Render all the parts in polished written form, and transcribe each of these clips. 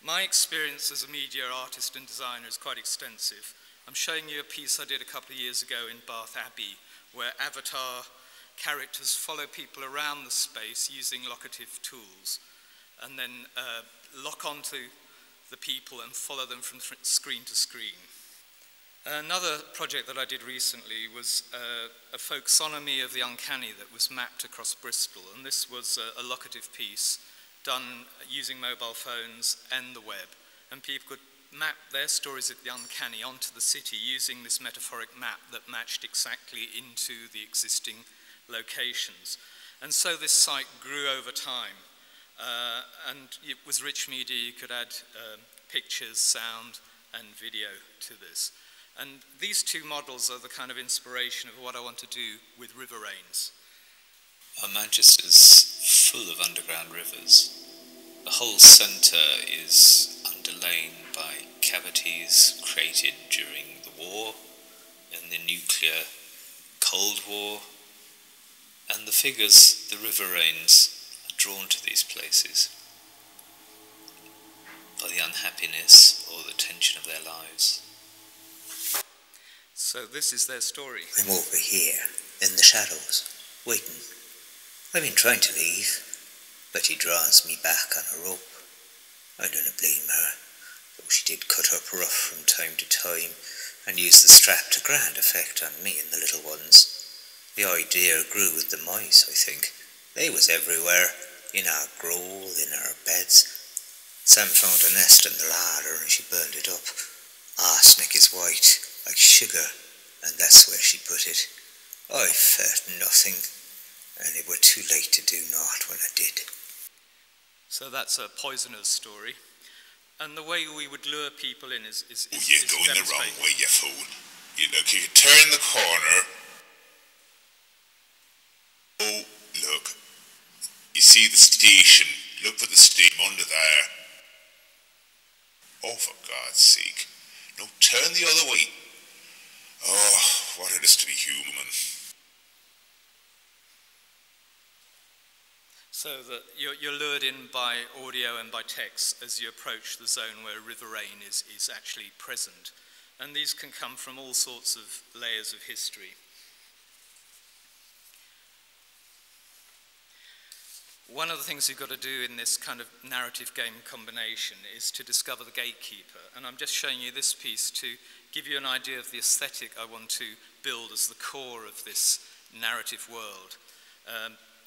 My experience as a media artist and designer is quite extensive. I'm showing you a piece I did a couple of years ago in Bath Abbey, where avatar characters follow people around the space using locative tools, and then lock onto the people and follow them from screen to screen. Another project that I did recently was a folksonomy of the uncanny that was mapped across Bristol, and this was a locative piece done using mobile phones and the web, and people could map their stories of the uncanny onto the city using this metaphoric map that matched exactly into the existing locations. And so this site grew over time, and it was rich media. You could add pictures, sound, and video to this. And these two models are the kind of inspiration of what I want to do with Riverains. Manchester's full of underground rivers. The whole centre is underlain by cavities created during the war, in the nuclear Cold War, and the figures, the Riverains, are drawn to these places by the unhappiness or the tension of their lives. So this is their story. I'm over here, in the shadows, waiting. I've been trying to leave, but he draws me back on a rope. I don't blame her, though she did cut up rough from time to time and use the strap to grand effect on me and the little ones. The idea grew with the mice, I think. They was everywhere, in our growl, in our beds. Sam found a nest in the larder and she burned it up. Arsenic is white, like sugar, and that's where she put it. I felt nothing, and it were too late to do naught when I did. So that's a poisoner's story. And the way we would lure people in is you're going the wrong way, you fool. You look, you turn the corner. Oh, look. You see the station. Look for the steam under there. Oh, for God's sake. No, turn the other way. Oh, what it is to be human. So that you're lured in by audio and by text as you approach the zone where Riverain is actually present. And these can come from all sorts of layers of history. One of the things you've got to do in this kind of narrative game combination is to discover the gatekeeper. And I'm just showing you this piece to give you an idea of the aesthetic I want to build as the core of this narrative world.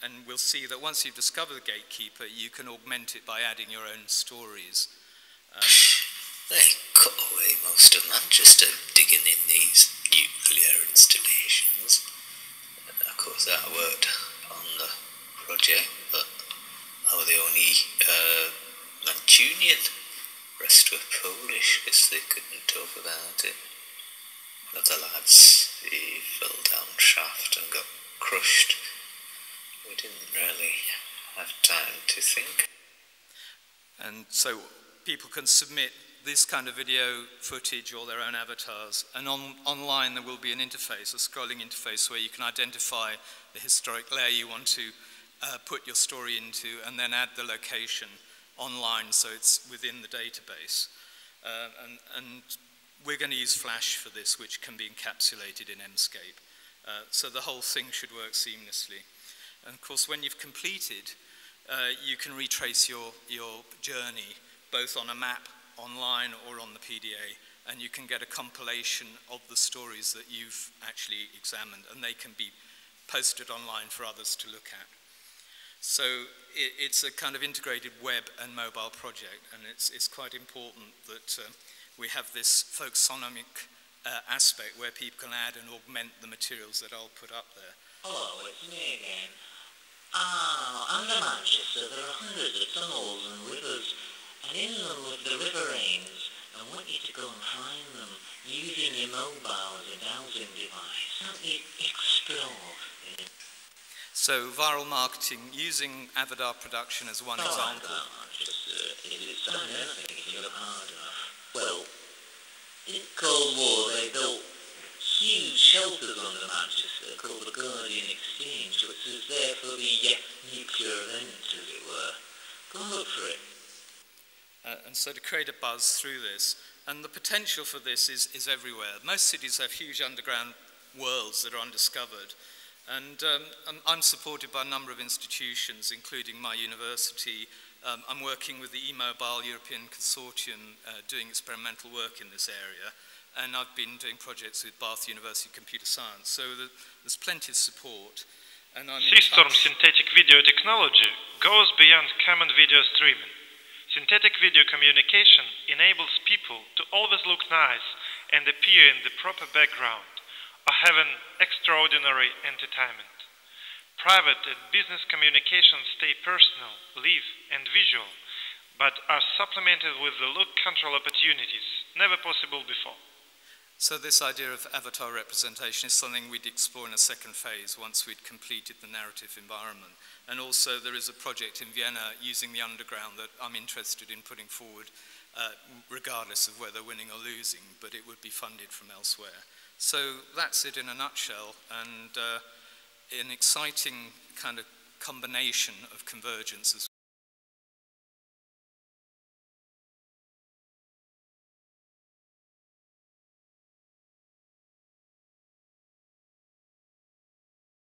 And we'll see that once you've discovered the gatekeeper, you can augment it by adding your own stories. They cut away most of Manchester digging in these nuclear installations. Of course, that worked on the project, but I was the only Mancunian. Rest were Polish, because they couldn't talk about it. One of the lads, he fell down shaft and got crushed. We didn't really have time to think. And so people can submit this kind of video footage or their own avatars, and online there will be an interface, a scrolling interface, where you can identify the historic layer you want to put your story into, and then add the location online so it's within the database. And we're going to use Flash for this, which can be encapsulated in mscape. So the whole thing should work seamlessly. And of course, when you've completed, you can retrace your journey, both on a map, online, or on the PDA, and you can get a compilation of the stories that you've actually examined, and they can be posted online for others to look at. So it's a kind of integrated web and mobile project, and it's quite important that we have this folksonomic aspect where people can add and augment the materials that I'll put up there. Hello, it's me again. Under Manchester there are hundreds of tunnels and rivers, and in them with the Riverains. I want you to go and find them using your mobile as a dowsing device. Help you explore. So viral marketing using avatar production as one example. It's done anything if you look hard enough. Well, in Cold War they built huge shelters under Manchester called the Guardian Exchange, which was there for the nuclear event, as it were. Go and look for it. And so to create a buzz through this, and the potential for this is everywhere. Most cities have huge underground worlds that are undiscovered. And I'm supported by a number of institutions, including my university. I'm working with the eMobile European Consortium doing experimental work in this area. And I've been doing projects with Bath University Computer Science. So there's plenty of support. And Seastorm synthetic video technology goes beyond common video streaming. Synthetic video communication enables people to always look nice and appear in the proper background, or have an extraordinary entertainment. Private and business communications stay personal, live, and visual, but are supplemented with the look control opportunities never possible before. So this idea of avatar representation is something we'd explore in a second phase once we'd completed the narrative environment. And also there is a project in Vienna using the underground that I'm interested in putting forward, regardless of whether winning or losing, but it would be funded from elsewhere. So that's it in a nutshell, and an exciting kind of combination of convergence as